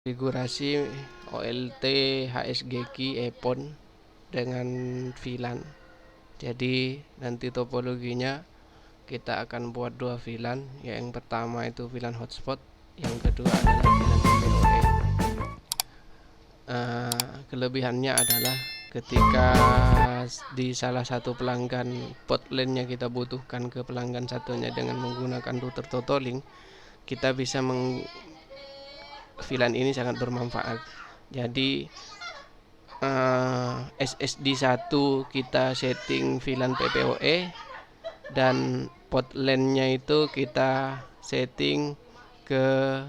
konfigurasi OLT HSGKey EPON dengan VLAN. Jadi nanti topologinya kita akan buat dua VLAN. Yang pertama itu VLAN hotspot, yang kedua adalah VLAN PPOE. Kelebihannya adalah ketika di salah satu pelanggan port LAN-nya kita butuhkan ke pelanggan satunya dengan menggunakan router Totolink, kita bisa VLAN ini sangat bermanfaat. Jadi SSD 1 kita setting VLAN PPOE dan port LAN-nya itu kita setting ke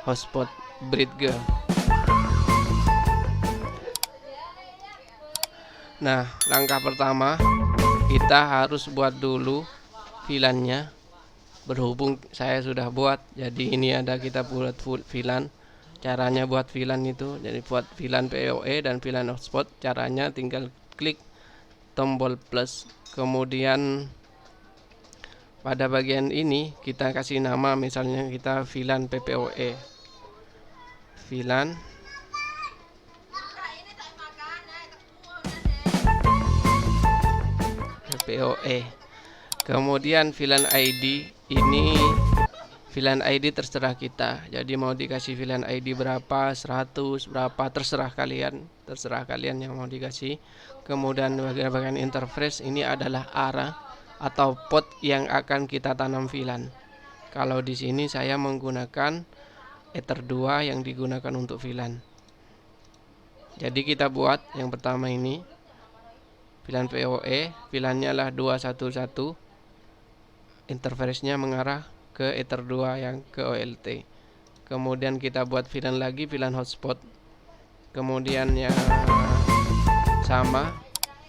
hotspot Bridge. Nah, langkah pertama kita harus buat dulu VLAN-nya. Berhubung saya sudah buat, jadi ini ada kita buat VLAN. Caranya buat VLAN itu, jadi buat VLAN PoE dan VLAN hotspot. Caranya tinggal klik tombol plus, kemudian pada bagian ini kita kasih nama, misalnya kita VLAN PPOE, VLAN PPOE. Kemudian VLAN ID ini VLAN ID terserah kita. Jadi mau dikasih VLAN ID berapa, 100 berapa, terserah kalian yang mau dikasih. Kemudian bagian interface ini adalah arah atau port yang akan kita tanam VLAN. Kalau di sini saya menggunakan Ether 2 yang digunakan untuk VLAN. Jadi kita buat yang pertama ini VLAN PoE, VLAN-nya lah 211. Interface-nya mengarah ke Ether 2 yang ke OLT. Kemudian kita buat VLAN lagi, VLAN hotspot. Kemudian yang sama,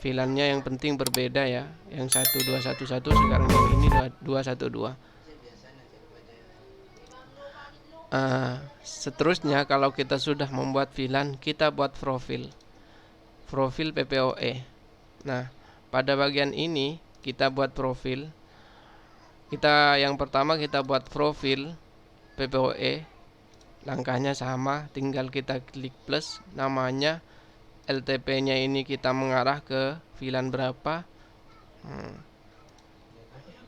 VLAN-nya yang penting berbeda ya. Yang 1211 sekarang yang ini 212. Seterusnya kalau kita sudah membuat VLAN, kita buat profil PPOE. Nah, pada bagian ini kita buat profil. Yang pertama kita buat profil PPOE. Langkahnya sama, tinggal kita klik plus, namanya LTP-nya ini kita mengarah ke VLAN berapa.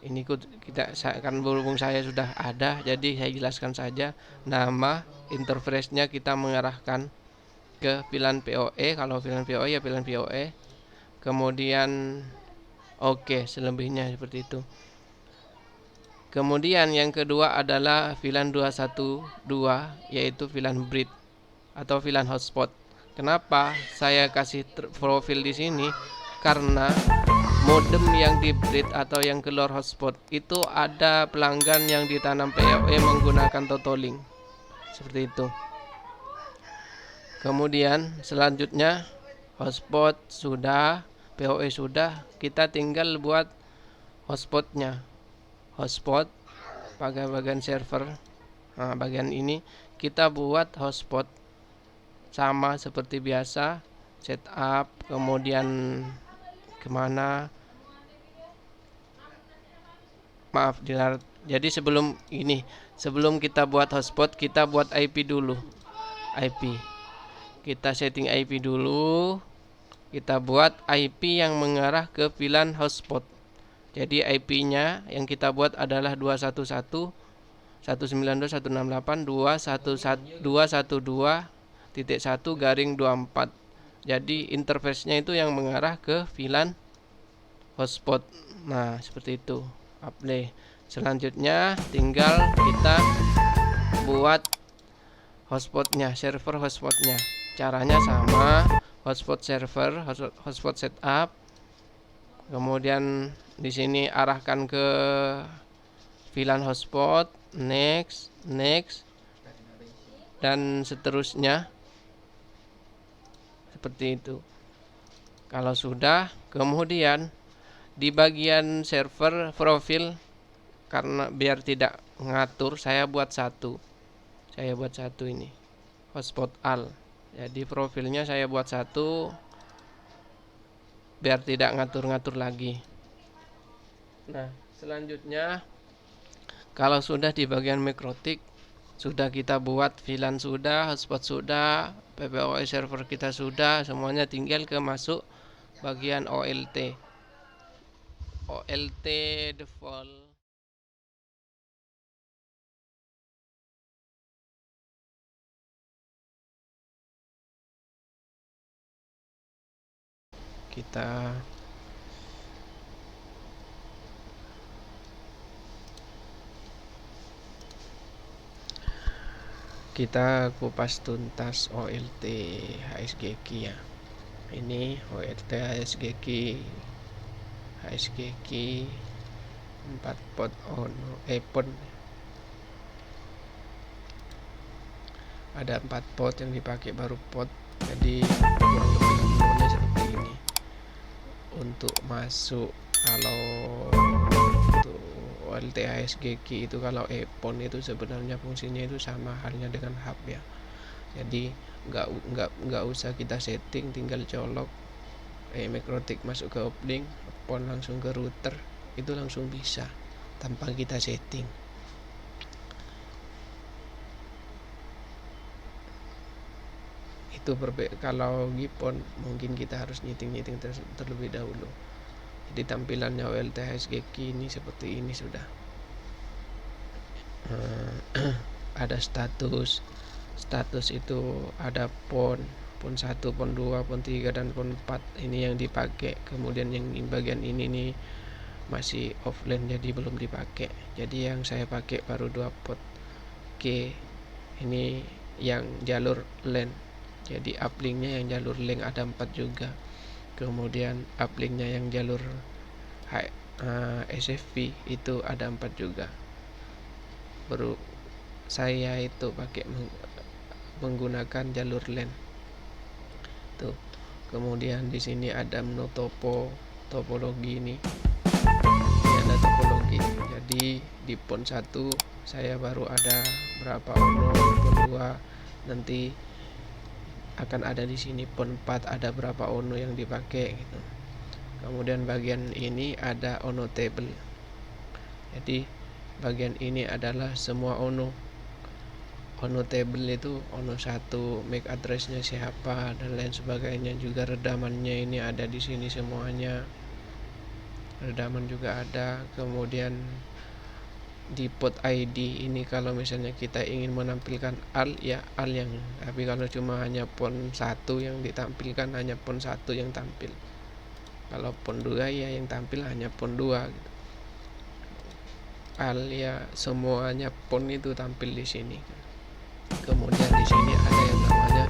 Ini kita kan berhubung saya sudah ada, jadi saya jelaskan saja. Nama interface-nya kita mengarahkan ke VLAN PoE. Kalau VLAN PoE ya VLAN PoE. Kemudian oke, selebihnya seperti itu. Kemudian yang kedua adalah VLAN 212, yaitu VLAN bridge atau VLAN hotspot. Kenapa saya kasih profil di sini? Karena modem yang di bridge atau yang keluar hotspot itu ada pelanggan yang ditanam PoE menggunakan Totolink. Seperti itu. Kemudian selanjutnya hotspot sudah, PoE sudah, kita tinggal buat hotspotnya. Hotspot bagian server. Nah, bagian ini kita buat hotspot sama seperti biasa, setup, kemudian kemana, maaf, jadi sebelum kita buat hotspot, kita buat IP dulu. IP kita setting IP dulu, kita buat IP yang mengarah ke VLAN hotspot. Jadi IP-nya yang kita buat adalah 211.168.212.1.1/24. Jadi interface-nya itu yang mengarah ke VLAN hotspot. Nah, seperti itu. Apply. Selanjutnya tinggal kita buat hotspotnya, server hotspotnya. Caranya sama, hotspot server, hotspot setup. Kemudian di sini arahkan ke VLAN hotspot, next, dan seterusnya. Seperti itu. Kalau sudah, kemudian di bagian server profil, karena biar tidak ngatur, saya buat satu ini, hotspot al. Jadi profilnya saya buat satu, biar tidak ngatur-ngatur lagi. Nah, selanjutnya kalau sudah di bagian MikroTik, Sudah kita buat VLAN sudah, hotspot sudah, PPOS server kita sudah, semuanya tinggal ke masuk bagian OLT. OLT default. Kita kupas tuntas OLT HSGK ya. Ini OLT HSGK 4 port port. Ada 4 port yang dipakai, baru port, jadi kurang lebih maunya seperti ini. Untuk masuk, kalau untuk OLT HSGK itu kalau EPON itu sebenarnya fungsinya itu sama halnya dengan hub ya. Jadi nggak usah kita setting, tinggal colok MikroTik masuk ke uplink, EPON langsung ke router, itu langsung bisa tanpa kita setting. Itu kalau GPON mungkin kita harus nyiting terlebih dahulu. Jadi tampilannya OLT HSGK ini seperti ini sudah. Ada status itu ada pon 1, pon 2, pon 3 dan pon 4. Ini yang dipakai. Kemudian yang bagian ini nih masih offline, jadi belum dipakai. Jadi yang saya pakai baru 2 port K. Ini yang jalur LAN. Jadi uplinknya yang jalur link ada 4 juga. Kemudian uplinknya yang jalur SFP itu ada 4 juga. Baru saya itu pakai menggunakan jalur LAN. Tuh. Kemudian di sini ada menu topologi ini. Ini ada topologi. Jadi di pon 1 saya baru ada berapa ono, pon 2 nanti akan ada di sini, pon 4 ada berapa ono yang dipakai gitu. Kemudian bagian ini ada ono table. Jadi bagian ini adalah semua ono table itu ono 1, MAC addressnya siapa dan lain sebagainya, juga redamannya ini ada di sini semuanya. Redaman juga ada. Kemudian di port ID ini kalau misalnya kita ingin menampilkan AL ya AL yang, tapi kalau cuma hanya pon 1 yang ditampilkan, hanya pon 1 yang tampil. Kalau pon 2 ya yang tampil hanya pon 2 gitu. AL ya semuanya pon itu tampil di sini. Kemudian di sini ada yang namanya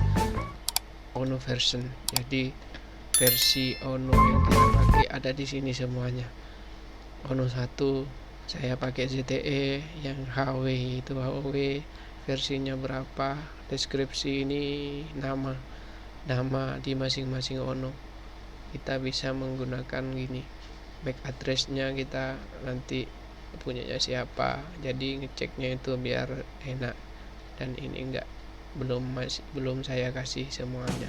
ONO version. Jadi versi ONO yang kita pakai ada di sini semuanya. ONO 1 saya pakai ZTE, yang HW itu HW versinya berapa, deskripsi ini nama di masing-masing ONO. Kita bisa menggunakan gini, MAC addressnya kita nanti punyanya siapa, jadi ngeceknya itu biar enak. Dan ini belum saya kasih semuanya.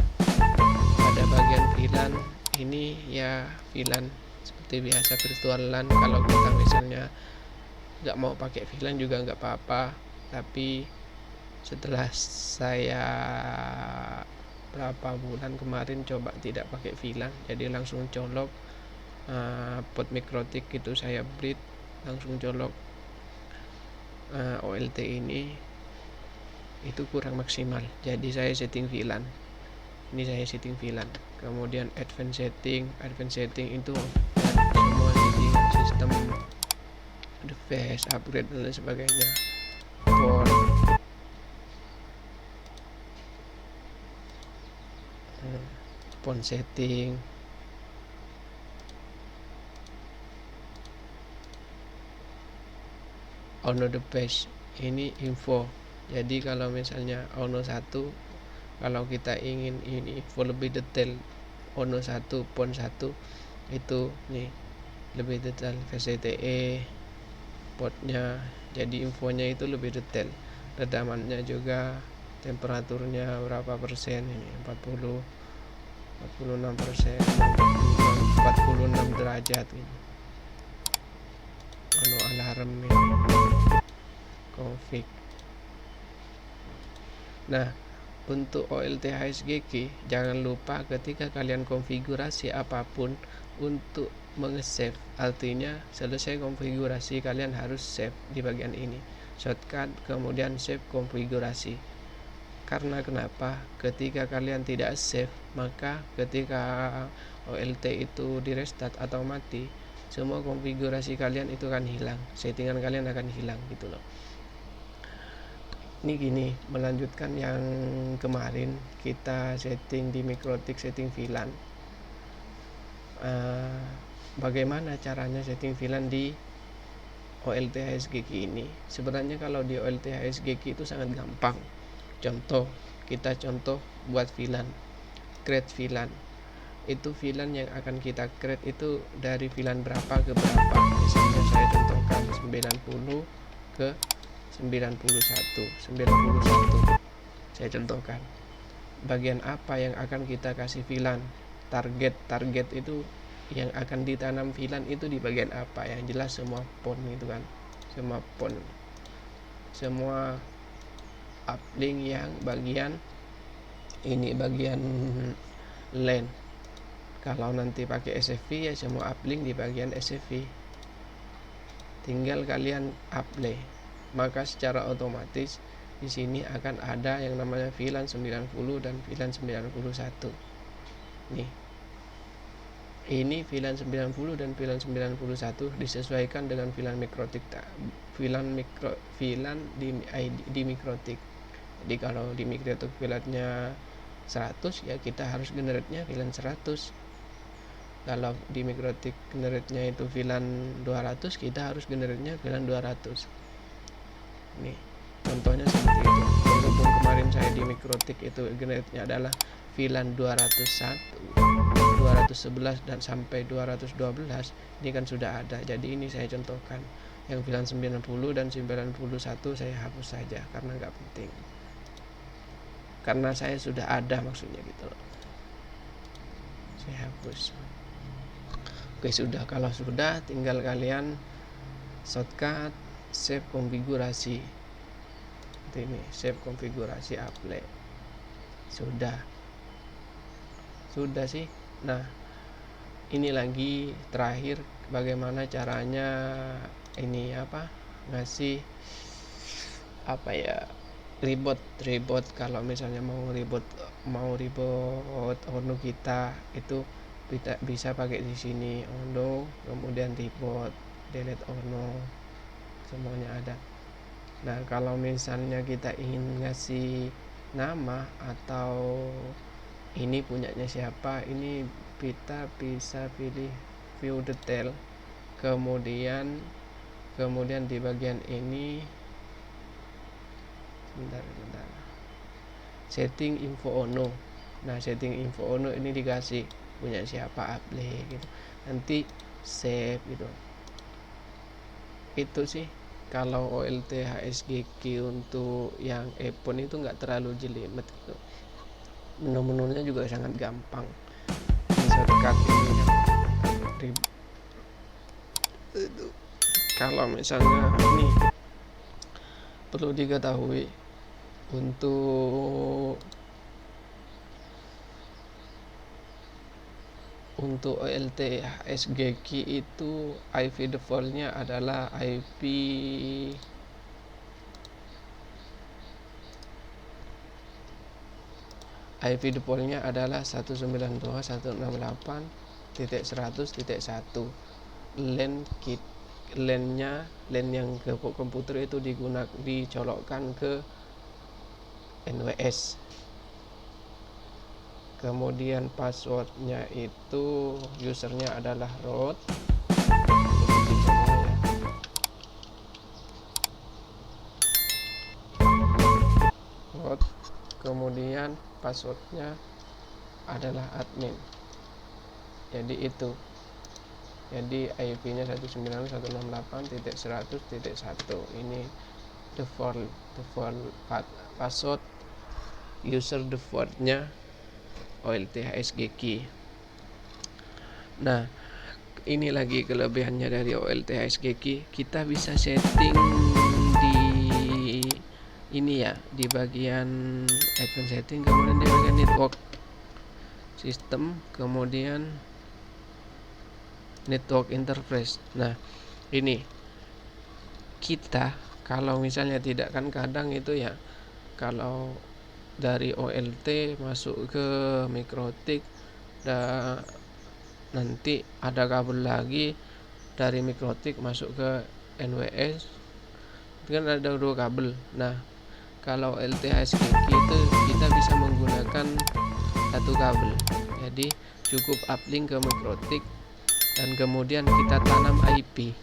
Pada bagian VLAN ini ya VLAN seperti biasa, virtual LAN. Kalau kita misalnya nggak mau pakai VLAN juga nggak apa-apa, tapi setelah saya berapa bulan kemarin coba tidak pakai VLAN, jadi langsung colok port MikroTik itu saya breed, langsung colok OLT ini, itu kurang maksimal, jadi saya setting VLAN. Ini saya setting VLAN. Kemudian advanced setting itu semua setting sistem, device, upgrade dan lain sebagainya. Pon setting, ono device ini info. Jadi kalau misalnya ono 1, kalau kita ingin ini info lebih detail, ono 1 pon 1 itu nih lebih detail VCTE portnya, jadi infonya itu lebih detail. Redamannya juga, temperaturnya berapa persen, ini 46%, 46 derajat gitu. Ono alarm ini, config Nah, untuk OLTHSGK jangan lupa ketika kalian konfigurasi apapun untuk meng-save, artinya selesai konfigurasi kalian harus save di bagian ini, shortcut kemudian save konfigurasi. Karena kenapa? Ketika kalian tidak save, maka ketika OLT itu di restart atau mati, semua konfigurasi kalian itu akan hilang, settingan kalian akan hilang gitu loh. Ini gini, melanjutkan yang kemarin kita setting di Mikrotik, setting VLAN. Bagaimana caranya setting VLAN di OLTHSGK ini? Sebenarnya kalau di OLTHSGK itu sangat gampang. Kita contoh buat VLAN, create VLAN. Itu VLAN yang akan kita create itu dari VLAN berapa ke berapa. Misalnya saya contohkan 90 ke 91 saya contohkan. Bagian apa yang akan kita kasih VLAN, target itu yang akan ditanam VLAN itu di bagian apa. Yang jelas semua pon itu kan, semua pon, semua uplink yang bagian ini, bagian LAN. Kalau nanti pakai SFV ya semua uplink di bagian SFV, tinggal kalian apply, maka secara otomatis di sini akan ada yang namanya VLAN 90 dan VLAN 91. Nih. Ini VLAN 90 dan VLAN 91 disesuaikan dengan VLAN Mikrotik, VLAN di Mikrotik. Jadi kalau di Mikrotik VLAN-nya 100 ya kita harus generate-nya VLAN 100. Kalau di Mikrotik generate-nya itu VLAN 200, kita harus generate-nya VLAN 200. Nih, contohnya seperti itu. Walaupun kemarin saya di Mikrotik itu generate-nya adalah VLAN 201, 211 dan sampai 212, ini kan sudah ada. Jadi ini saya contohkan. Yang VLAN 90 dan 91 saya hapus saja karena nggak penting. Karena saya sudah ada maksudnya gitu loh. Saya hapus. Oke, sudah. Kalau sudah, tinggal kalian shortcut save konfigurasi. Ini save konfigurasi apply. Sudah sih. Nah, ini lagi terakhir bagaimana caranya ini ngasih reboot kalau misalnya mau reboot ONO kita itu bisa pakai di sini ONO, kemudian reboot, delete ONO, semuanya ada. Nah, kalau misalnya kita ingin ngasih nama atau ini punyanya siapa, ini kita bisa pilih view detail, kemudian di bagian ini bentar, setting info ONO. Nah, setting info ONO ini dikasih punya siapa, apply gitu, nanti save gitu. Itu sih kalau OLTHSGK untuk yang iPhone itu nggak terlalu jelimet gitu. Menu-menunya juga sangat gampang. Shortcut ini kalau misalnya ini perlu diketahui untuk OLTHSGK itu IP defaultnya adalah IP defaultnya adalah 192.168.100.1. LAN yang ke komputer itu dicolokkan ke NWS. Kemudian passwordnya itu usernya adalah root. Kemudian passwordnya adalah admin. Jadi itu. Jadi IP-nya 192.168.100.1. Ini default password user defaultnya OLTHSGK. Nah, ini lagi kelebihannya dari OLTHSGK, kita bisa setting di ini ya, di bagian advanced setting, kemudian di bagian network system, kemudian network interface. Nah, ini kita kalau misalnya tidak, kan kadang itu ya, kalau dari OLT masuk ke mikrotik, nanti ada kabel lagi dari mikrotik masuk ke NWS, itu kan ada 2 kabel. Nah, kalau LTHSKK itu kita bisa menggunakan 1 kabel, jadi cukup uplink ke mikrotik, dan kemudian kita tanam IP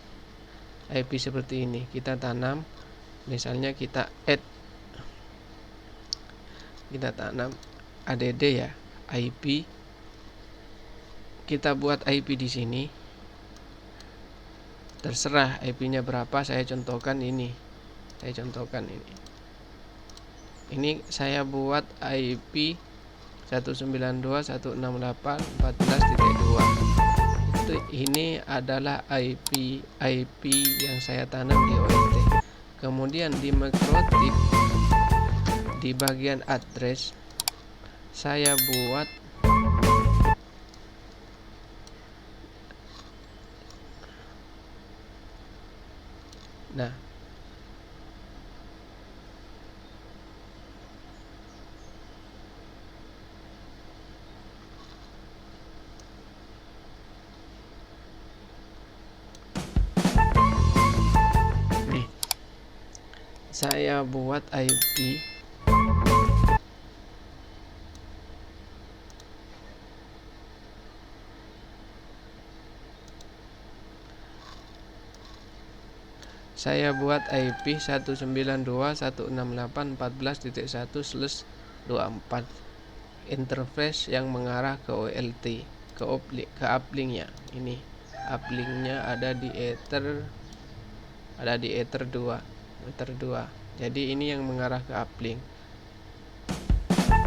seperti ini. Kita tanam, misalnya kita tanam ADD ya, IP. Kita buat IP di sini, terserah IP-nya berapa. Saya contohkan ini. Ini saya buat IP 192.168.14.2. Ini adalah IP yang saya tanam di OLT. Kemudian di mikrotik, di bagian address, saya buat saya buat IP saya buat IP 192.168.14.1/24 interface yang mengarah ke OLT, ke uplink-nya. Ini uplink-nya ada di ether 2. Jadi ini yang mengarah ke uplink.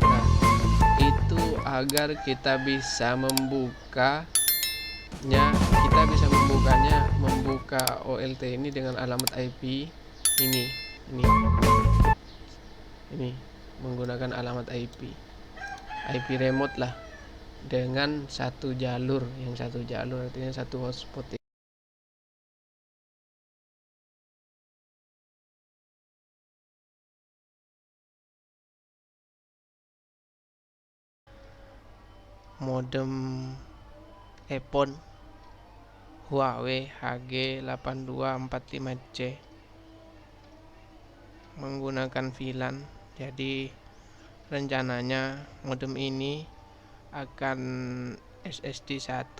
Nah, itu agar kita bisa membuka OLT ini dengan alamat IP ini menggunakan alamat IP remote lah, dengan satu jalur artinya satu hotspot. Modem EPON Huawei HG8245C menggunakan VLAN. Jadi rencananya modem ini akan SSD 1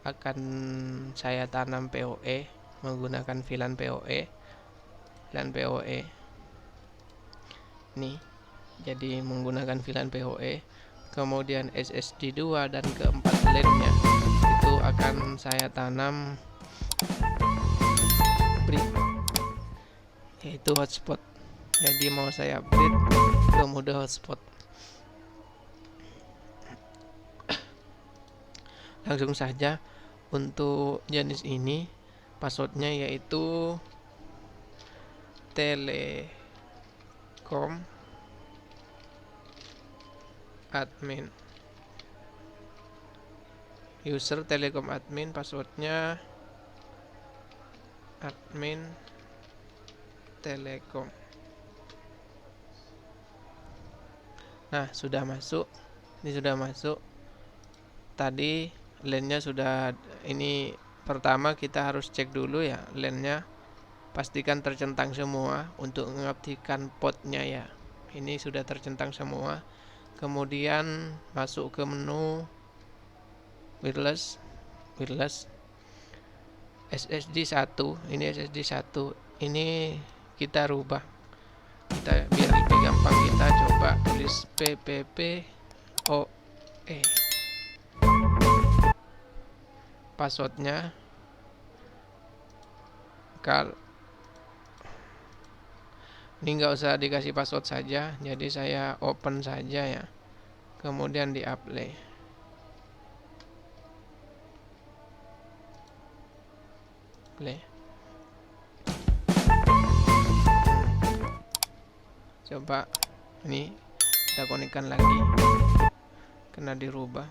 akan saya tanam PoE menggunakan VLAN PoE. Nih, jadi menggunakan VLAN PoE. Kemudian SSD 2 dan keempat LAN-nya itu akan saya tanam bridge, yaitu hotspot. Jadi mau saya upgrade ke mode hotspot. Langsung saja, untuk jenis ini passwordnya yaitu Telekom admin. User Telekom admin, passwordnya admin Telekom. Nah, sudah masuk. Ini sudah masuk. Tadi LAN-nya sudah, ini pertama kita harus cek dulu ya LAN-nya, pastikan tercentang semua untuk mengaktifkan portnya ya. Ini sudah tercentang semua. Kemudian masuk ke menu wireless SSD 1. Ini SSD 1 ini kita rubah, biar lebih gampang kita coba tulis PPPoE. Passwordnya ini nggak usah dikasih password saja, jadi saya open saja ya, kemudian di apply. Coba ini kita konekkan lagi, kena dirubah.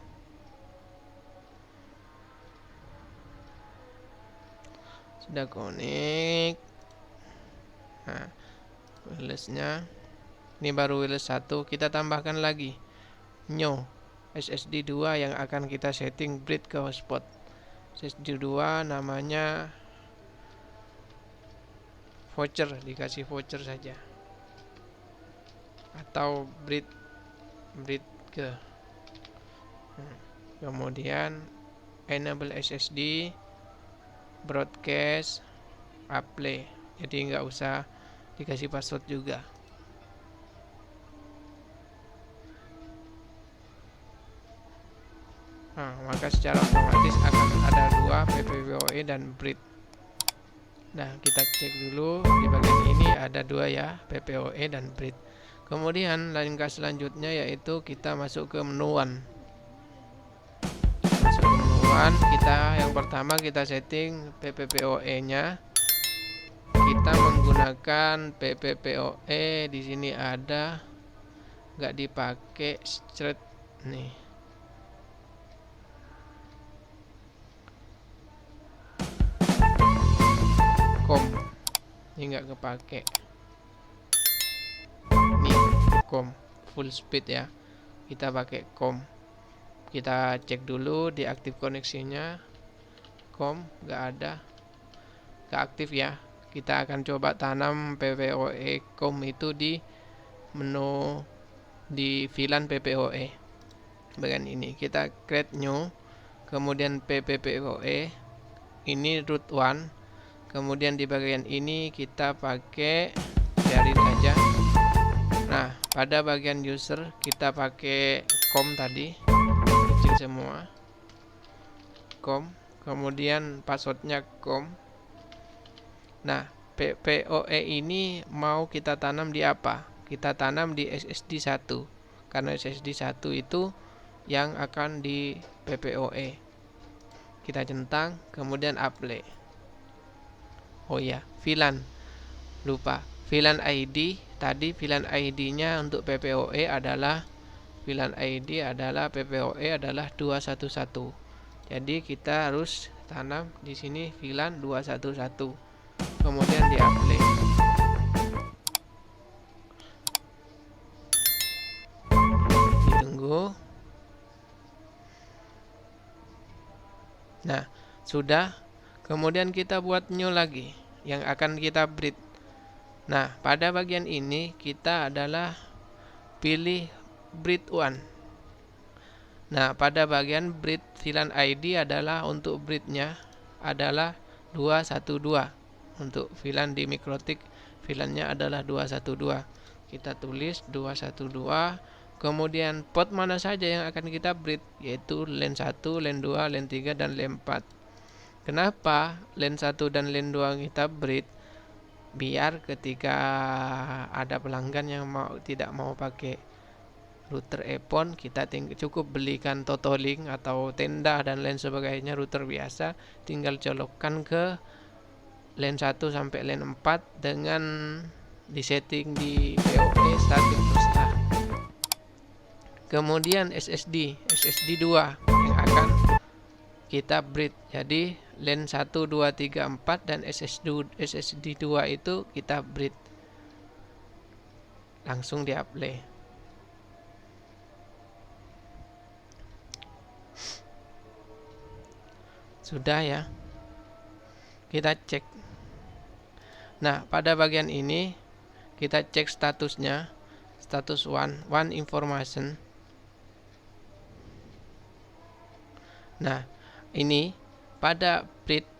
Sudah konek. Nah, wirelessnya ini baru wireless 1, kita tambahkan lagi new SSD 2 yang akan kita setting bridge ke hotspot. SSD 2 namanya voucher, dikasih voucher saja, atau bridge ke. Kemudian enable SSD, broadcast, apply. Jadi nggak usah dikasih password juga. Nah, maka secara otomatis akan ada 2 PPWoE dan bridge. Nah, kita cek dulu di bagian ini ada 2 ya, PPWoE dan bridge. Kemudian langkah selanjutnya yaitu kita masuk ke menu one. Masuk ke menu one, kita yang pertama kita setting PPPoE nya. Kita menggunakan PPPoE, di sini ada, nggak dipakai straight nih. Com ini nggak kepake. Nih com full speed ya, kita pakai com. Kita cek dulu di aktif koneksinya, com nggak ada, nggak aktif ya. Kita akan coba tanam PPWoE com itu di menu di VLAN PPWoE bagian ini. Kita create new, kemudian PPWoE ini root 1. Kemudian di bagian ini kita pakai jalin saja. Nah, pada bagian user kita pakai com tadi, kecil semua, com. Kemudian passwordnya com. Nah, PPWoE ini mau kita tanam di apa? Kita tanam di SSD 1, karena SSD 1 itu yang akan di PPWoE. Kita centang, kemudian apply. Oh ya, VLAN, lupa, VLAN ID tadi, VLAN ID-nya untuk PPWoE adalah PPWoE adalah 211. Jadi kita harus tanam di sini VLAN 211. Kemudian di apply. Ditunggu. Nah, sudah. Kemudian kita buat new lagi yang akan kita bridge. Nah, pada bagian ini kita adalah pilih bridge 1. Nah, pada bagian bridge VLAN ID adalah untuk bridge-nya adalah 212. Untuk VLAN di Mikrotik VLAN-nya adalah 212. Kita tulis 212. Kemudian port mana saja yang akan kita bridge, yaitu LAN 1, LAN 2, LAN 3 dan LAN 4. Kenapa LAN 1 dan LAN 2 kita bridge? Biar ketika ada pelanggan yang tidak mau pakai router EPON, kita cukup belikan Totolink atau Tenda dan lain sebagainya, router biasa, tinggal colokkan ke LAN 1 sampai LAN 4 dengan disetting di PoE static terserah. Kemudian SSD 2 yang akan kita bridge. Jadi LAN 1, 2, 3, 4 dan SSD 2 itu kita bridge. Langsung di apply. Sudah ya. Kita cek. Nah, pada bagian ini kita cek statusnya. Status one information. Nah, ini pada bridge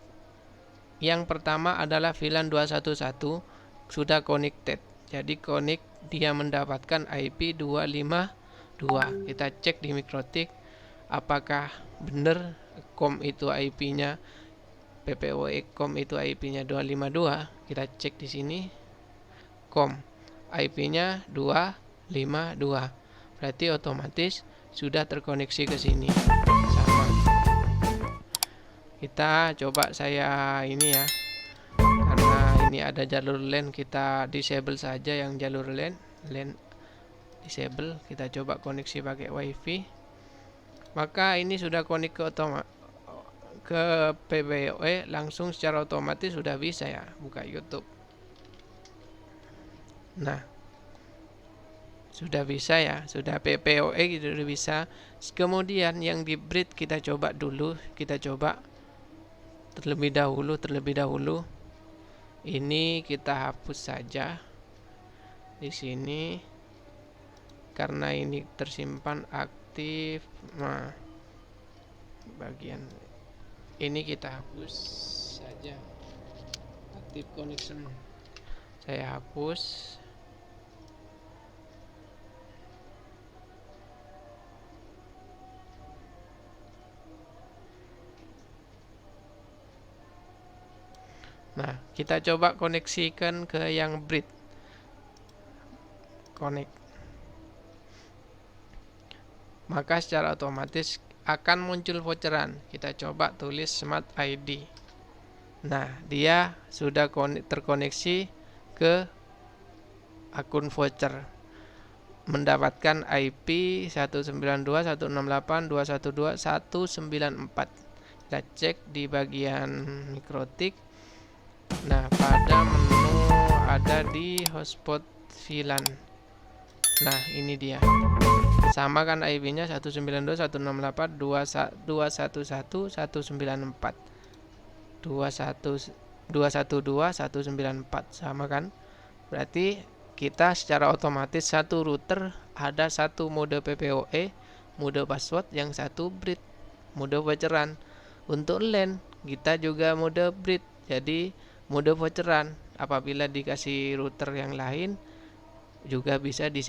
yang pertama adalah VLAN 211 sudah connected. Jadi connect, dia mendapatkan IP 252. Kita cek di Mikrotik apakah benar com itu IP-nya, PPWoE com itu IP-nya 252. Kita cek di sini. Com IP-nya 252. Berarti otomatis sudah terkoneksi ke sini. Sama. Kita coba saya ini ya, karena ini ada jalur LAN, kita disable saja yang jalur LAN. LAN disable, kita coba koneksi pakai WiFi. Maka ini sudah connect ke PPOE, langsung secara otomatis sudah bisa ya buka YouTube. Nah, sudah bisa ya, sudah PPOE gitu udah bisa. Kemudian yang di Bridge kita coba dulu, kita coba terlebih dahulu. Ini kita hapus saja di sini karena ini tersimpan aktif. Nah, bagian ini kita hapus saja, active connection saya hapus. Nah, kita coba koneksikan ke yang Bridge. Connect. Maka secara otomatis akan muncul voucheran. Kita coba tulis Smart ID. Nah, dia sudah terkoneksi ke akun voucher. Mendapatkan IP 192.168.212.194. Kita cek di bagian Mikrotik. Nah, pada menu ada di hotspot VLAN. Nah, ini dia. Sama kan IP-nya 192.168.211.194. 212.194 sama kan? Berarti kita secara otomatis satu router ada satu mode PPOE, mode password, yang satu Bridge, mode voucheran. Untuk LAN kita juga mode Bridge, jadi mode voucheran. Apabila dikasih router yang lain juga bisa di